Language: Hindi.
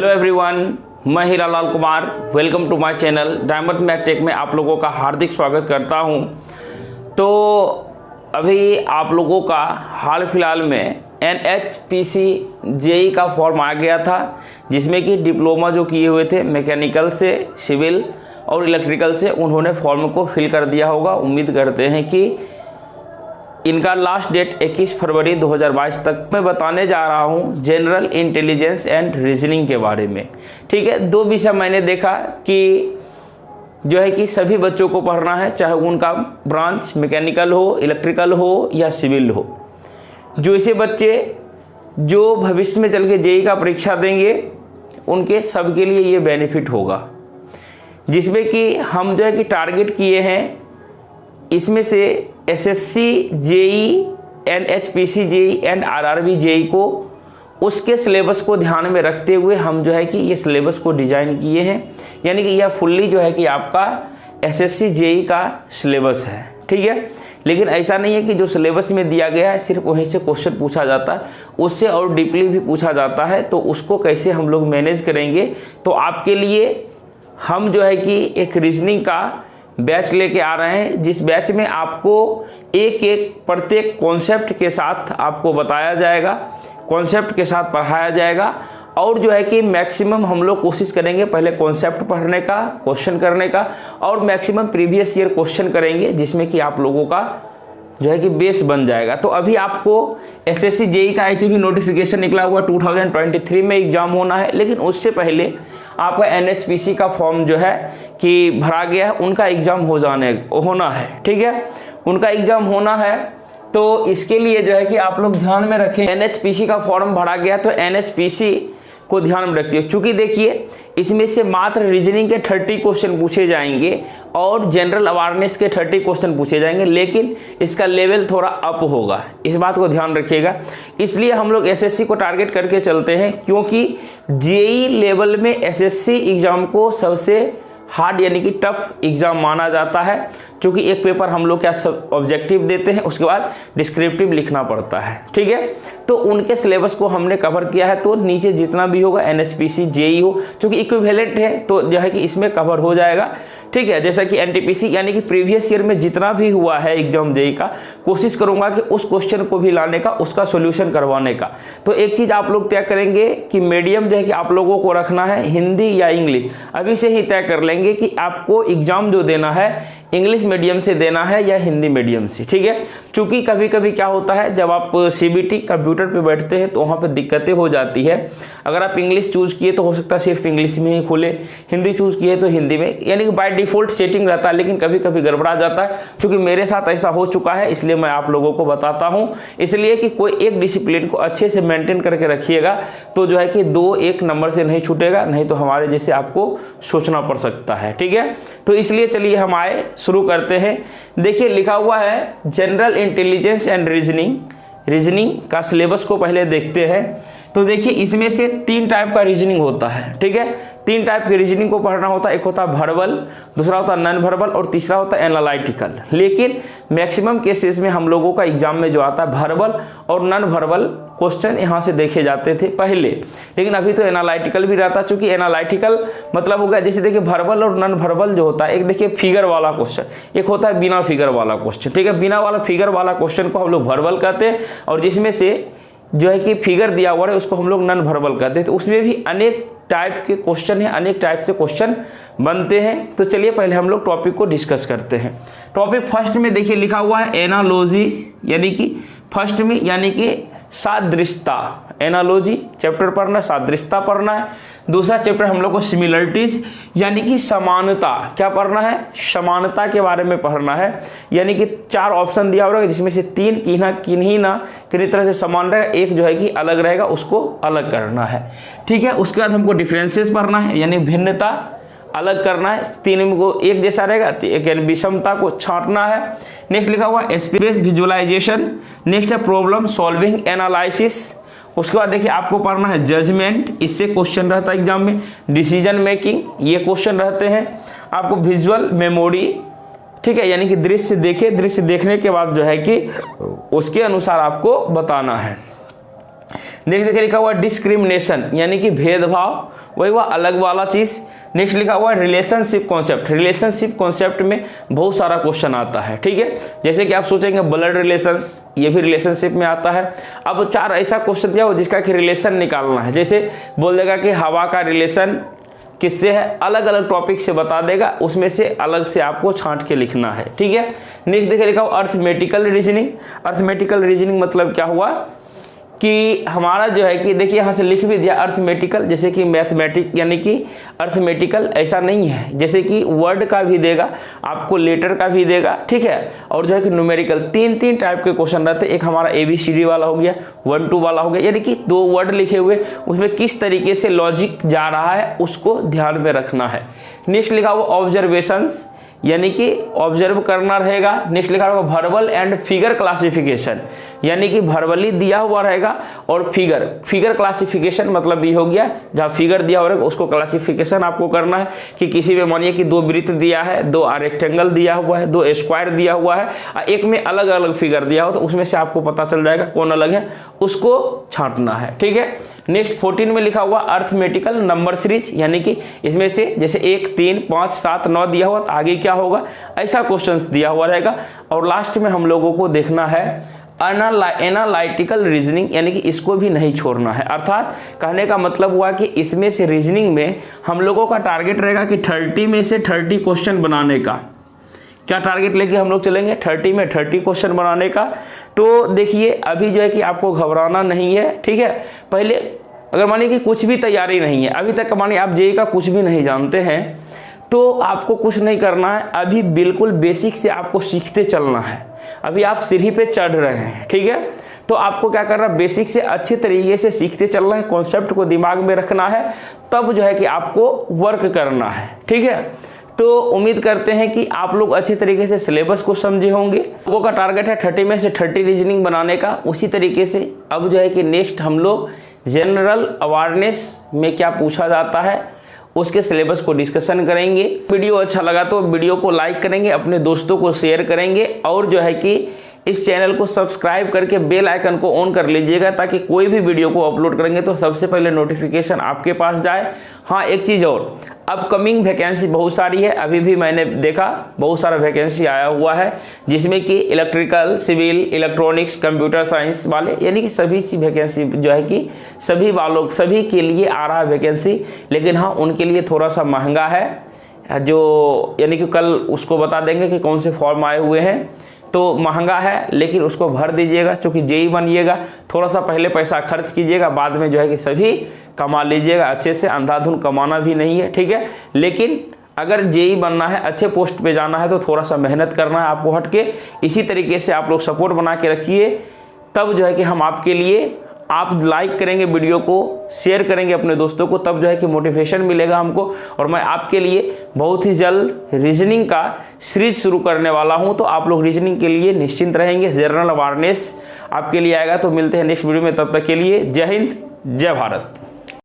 हेलो एवरीवन, मैं Hiralal Kumar. Welcome to my channel diamond math tech में आप लोगों का हार्दिक स्वागत करता हूं। तो अभी आप लोगों का हाल फिलहाल में NHPC JEE का फॉर्म आ गया था, जिसमें कि डिप्लोमा जो किए हुए थे मैकेनिकल से, सिविल और इलेक्ट्रिकल से, उन्होंने फॉर्म को फिल कर दिया होगा। उम्मीद करते हैं कि इनका लास्ट डेट 21 फरवरी 2022 तक। मैं बताने जा रहा हूं जनरल इंटेलिजेंस एंड रीजनिंग के बारे में। ठीक है, दो विषय मैंने देखा कि जो है कि सभी बच्चों को पढ़ना है, चाहे उनका ब्रांच मैकेनिकल हो, इलेक्ट्रिकल हो या सिविल हो। जो ऐसे बच्चे जो भविष्य में चल के JEE का परीक्षा देंगे, उनके सबके लिए ये बेनिफिट होगा, जिसमें कि हम जो है कि टारगेट किए हैं, इसमें से SSC JEE, NHPC JEE and RRB JEE को उसके सिलेबस को ध्यान में रखते हुए हम जो है कि ये सिलेबस को डिज़ाइन किए हैं। यानी कि यह फुल्ली जो है कि आपका SSC JEE का सिलेबस है। ठीक है, लेकिन ऐसा नहीं है कि जो सिलेबस में दिया गया है सिर्फ वहीं से क्वेश्चन पूछा जाता है, उससे और डीपली भी पूछा जाता है। तो उसको कैसे हम लोग मैनेज करेंगे, तो आपके लिए हम जो है कि एक रीजनिंग का बैच लेके आ रहे हैं, जिस बैच में आपको एक एक प्रत्येक कॉन्सेप्ट के साथ आपको बताया जाएगा, कॉन्सेप्ट के साथ पढ़ाया जाएगा। और जो है कि मैक्सिमम हम लोग कोशिश करेंगे पहले कॉन्सेप्ट पढ़ने का, क्वेश्चन करने का, और मैक्सिमम प्रीवियस ईयर क्वेश्चन करेंगे, जिसमें कि आप लोगों का जो है कि बेस बन जाएगा। तो अभी आपको SSC JEE का ऐसे भी नोटिफिकेशन निकला हुआ 2023 में एग्जाम होना है, लेकिन उससे पहले आपका NHPC का फॉर्म जो है कि भरा गया है, उनका एग्ज़ाम होना है। ठीक है, उनका एग्ज़ाम होना है। तो इसके लिए जो है कि आप लोग ध्यान में रखें, NHPC का फॉर्म भरा गया तो NHPC को ध्यान में रखिए। चूँकि देखिए, इसमें से मात्र रीजनिंग के 30 क्वेश्चन पूछे जाएंगे और जनरल अवेयरनेस के 30 क्वेश्चन पूछे जाएंगे, लेकिन इसका लेवल थोड़ा अप होगा, इस बात को ध्यान रखिएगा। इसलिए हम लोग SSC को टारगेट करके चलते हैं, क्योंकि JEE लेवल में SSC एग्ज़ाम को सबसे हार्ड यानी कि टफ एग्ज़ाम माना जाता है, क्योंकि एक पेपर हम लोग क्या सब ऑब्जेक्टिव देते हैं, उसके बाद डिस्क्रिप्टिव लिखना पड़ता है। ठीक है, तो उनके सिलेबस को हमने कवर किया है। तो नीचे जितना भी होगा NHPC JEE हो, क्योंकि इक्विवेलेंट है, तो जो है कि इसमें कवर हो जाएगा। ठीक है, जैसा कि NTPC यानी कि प्रीवियस ईयर में जितना भी हुआ है एग्जाम JEE का, कोशिश करूंगा कि उस क्वेश्चन को भी लाने का, उसका सॉल्यूशन करवाने का। तो एक चीज़ आप लोग तय करेंगे कि मीडियम जो है कि आप लोगों को रखना है हिंदी या इंग्लिश। अभी से ही तय कर लेंगे कि आपको एग्जाम जो देना है इंग्लिश मीडियम से देना है या हिंदी मीडियम से। ठीक है, क्योंकि कभी कभी क्या होता है, जब आप CBT कंप्यूटर पे बैठते हैं तो वहाँ पे दिक्कतें हो जाती है। अगर आप इंग्लिश चूज़ किए तो हो सकता है सिर्फ इंग्लिश में ही खुले, हिंदी चूज़ किए तो हिंदी में, यानी कि बाय डिफ़ॉल्ट सेटिंग रहता है, लेकिन कभी कभी गड़बड़ा जाता है। क्योंकि मेरे साथ ऐसा हो चुका है, इसलिए मैं आप लोगों को बताता हूँ। इसलिए कि कोई एक डिसिप्लिन को अच्छे से मेंटेन करके रखिएगा, तो जो है कि 2-1 नंबर से नहीं छूटेगा, नहीं तो हमारे जैसे आपको सोचना पड़ सकता है। ठीक है, तो इसलिए चलिए हम आए शुरू करते हैं। देखिए, लिखा हुआ है जनरल इंटेलिजेंस एंड रीजनिंग का सिलेबस को पहले देखते हैं। तो देखिए, इसमें से 3 टाइप का रीजनिंग होता है। ठीक है, 3 टाइप के रीजनिंग को पढ़ना होता है। एक होता है वर्बल, दूसरा होता है नॉन वर्बल और तीसरा होता है एनालिटिकल। लेकिन मैक्सिमम केसेस में हम लोगों का एग्जाम में जो आता है वर्बल और नॉन वर्बल क्वेश्चन यहाँ से देखे जाते थे पहले, लेकिन अभी तो एनालिटिकल भी रहता है। चूंकि एनालिटिकल मतलब हो गया, जैसे देखिए वर्बल और नॉन वर्बल जो होता है, एक देखिए फिगर वाला क्वेश्चन, एक होता है बिना फिगर वाला क्वेश्चन। ठीक है, बिना वाला फिगर वाला क्वेश्चन को हम लोग वर्बल कहते हैं, और जिसमें से जो है कि फिगर दिया हुआ है उसको हम लोग नॉन वर्बल कहते हैं। तो उसमें भी अनेक टाइप के क्वेश्चन हैं, अनेक टाइप से क्वेश्चन बनते हैं। तो चलिए पहले हम लोग टॉपिक को डिस्कस करते हैं। टॉपिक फर्स्ट में देखिए लिखा हुआ है एनालॉजी, यानी कि फर्स्ट में यानी कि सादृश्यता, एनालॉजी चैप्टर पढ़ना, सादृश्यता पढ़ना है। दूसरा चैप्टर हम लोग को सिमिलरिटीज यानी कि समानता, क्या पढ़ना है, समानता के बारे में पढ़ना है। यानी कि 4 ऑप्शन दिया होगा, जिसमें से 3 किन्हीं तरह से समान रहेगा, एक जो है कि अलग रहेगा, उसको अलग करना है। ठीक है, उसके बाद हमको डिफरेंसेस पढ़ना है, यानी भिन्नता अलग करना है। 3 को एक जैसा रहेगा, एक यानी विषमता को छांटना है। नेक्स्ट लिखा हुआ स्पेस विजुअलाइजेशन, नेक्स्ट है प्रॉब्लम सॉल्विंग एनालिसिस। उसके बाद देखिए आपको पढ़ना है जजमेंट, इससे क्वेश्चन रहता है एग्जाम में। डिसीजन मेकिंग, ये क्वेश्चन रहते हैं। आपको विजुअल मेमोरी, ठीक है, यानी कि दृश्य देखे, दृश्य देखने के बाद जो है कि उसके अनुसार आपको बताना है। देखिए लिखा हुआ डिस्क्रिमिनेशन, यानी कि भेदभाव वही वह अलग वाला चीज़। नेक्स्ट लिखा हुआ है रिलेशनशिप कॉन्सेप्ट। रिलेशनशिप कॉन्सेप्ट में बहुत सारा क्वेश्चन आता है, ठीक है। जैसे कि आप सोचेंगे ब्लड रिलेशंस, ये भी रिलेशनशिप में आता है। अब 4 ऐसा क्वेश्चन दिया हो जिसका कि रिलेशन निकालना है। जैसे बोल देगा कि हवा का रिलेशन किससे है, अलग अलग टॉपिक से बता देगा, उसमें से अलग से आपको छांट के लिखना है, ठीक है। नेक्स्ट देखिए लिखा हुआ अर्थमेटिकल रीजनिंग। अर्थमेटिकल रीजनिंग मतलब क्या हुआ कि हमारा जो है कि देखिए यहाँ से लिख भी दिया अर्थमेटिकल, जैसे कि मैथमेटिक यानी कि अर्थमेटिकल ऐसा नहीं है, जैसे कि वर्ड का भी देगा आपको, लेटर का भी देगा, ठीक है। और जो है कि न्यूमेरिकल 3 टाइप के क्वेश्चन रहते हैं। एक हमारा ABCD वाला हो गया, 1 2 वाला हो गया, यानी कि 2 वर्ड लिखे हुए, उसमें किस तरीके से लॉजिक जा रहा है उसको ध्यान में रखना है। नेक्स्ट लिखा हुआ ऑब्जर्वेशंस, यानी कि ऑब्जर्व करना रहेगा। नेक्स्ट लिखा होगा वर्बल एंड फिगर क्लासिफिकेशन, यानी कि वर्बली दिया हुआ रहेगा और फिगर क्लासिफिकेशन मतलब ये हो गया जहाँ फिगर दिया हुआ रहेगा उसको क्लासिफिकेशन आपको करना है कि किसी में मानिए कि 2 वृत्त दिया है, 2 रेक्टेंगल दिया हुआ है, 2 स्क्वायर दिया हुआ है, एक में अलग अलग फिगर दिया हो तो उसमें से आपको पता चल जाएगा कौन अलग है, उसको छांटना है, ठीक है। नेक्स्ट 14 में लिखा हुआ अर्थमेटिकल नंबर सीरीज, यानी कि इसमें से जैसे 1 3 5 7 9 दिया हुआ तो आगे क्या होगा, ऐसा क्वेश्चंस दिया हुआ रहेगा। और लास्ट में हम लोगों को देखना है एनालिटिकल रीजनिंग, यानी कि इसको भी नहीं छोड़ना है। अर्थात कहने का मतलब हुआ कि इसमें से रीजनिंग में हम लोगों का टारगेट रहेगा कि 30 में से 30 क्वेश्चन बनाने का। क्या टारगेट लेके हम लोग चलेंगे, 30 में 30 क्वेश्चन बनाने का। तो देखिए अभी जो है कि आपको घबराना नहीं है, ठीक है। पहले अगर मानिए कि कुछ भी तैयारी नहीं है, अभी तक मानिए आप जेईई का कुछ भी नहीं जानते हैं, तो आपको कुछ नहीं करना है। अभी बिल्कुल बेसिक से आपको सीखते चलना है। अभी आप सीढ़ी पे चढ़ रहे हैं, ठीक है। तो आपको क्या करना है, बेसिक से अच्छे तरीके से सीखते चलना है, कॉन्सेप्ट को दिमाग में रखना है, तब जो है कि आपको वर्क करना है, ठीक है। तो उम्मीद करते हैं कि आप लोग अच्छे तरीके से सिलेबस को समझे होंगे। लोगों का टारगेट है 30 में से 30 रीजनिंग बनाने का। उसी तरीके से अब जो है कि नेक्स्ट हम लोग जनरल अवेयरनेस में क्या पूछा जाता है उसके सिलेबस को डिस्कशन करेंगे। वीडियो अच्छा लगा तो वीडियो को लाइक करेंगे, अपने दोस्तों को शेयर करेंगे और जो है कि इस चैनल को सब्सक्राइब करके बेल आइकन को ऑन कर लीजिएगा ताकि कोई भी वीडियो को अपलोड करेंगे तो सबसे पहले नोटिफिकेशन आपके पास जाए। हाँ, एक चीज़ और, अपकमिंग वैकेंसी बहुत सारी है। अभी भी मैंने देखा बहुत सारा वैकेंसी आया हुआ है, जिसमें कि electrical, civil, electronics, computer science वाले, यानी कि सभी वैकेंसी जो है कि सभी के लिए आ रहा है वैकेंसी। लेकिन हाँ, उनके लिए थोड़ा सा महंगा है, जो यानी कि कल उसको बता देंगे कि कौन से फॉर्म आए हुए हैं। तो महंगा है लेकिन उसको भर दीजिएगा, क्योंकि जेईई बनिएगा, थोड़ा सा पहले पैसा खर्च कीजिएगा, बाद में जो है कि सभी कमा लीजिएगा अच्छे से। अंधाधुंध कमाना भी नहीं है, ठीक है। लेकिन अगर जेईई बनना है, अच्छे पोस्ट पे जाना है तो थोड़ा सा मेहनत करना है आपको हट के। इसी तरीके से आप लोग सपोर्ट बना के रखिए, तब जो है कि हम आपके लिए, आप लाइक करेंगे वीडियो को, शेयर करेंगे अपने दोस्तों को, तब जो है कि मोटिवेशन मिलेगा हमको। और मैं आपके लिए बहुत ही जल्द रीजनिंग का सीरीज शुरू करने वाला हूं, तो आप लोग रीजनिंग के लिए निश्चिंत रहेंगे। जनरल अवेयरनेस आपके लिए आएगा। तो मिलते हैं नेक्स्ट वीडियो में, तब तक के लिए जय हिंद, जय भारत।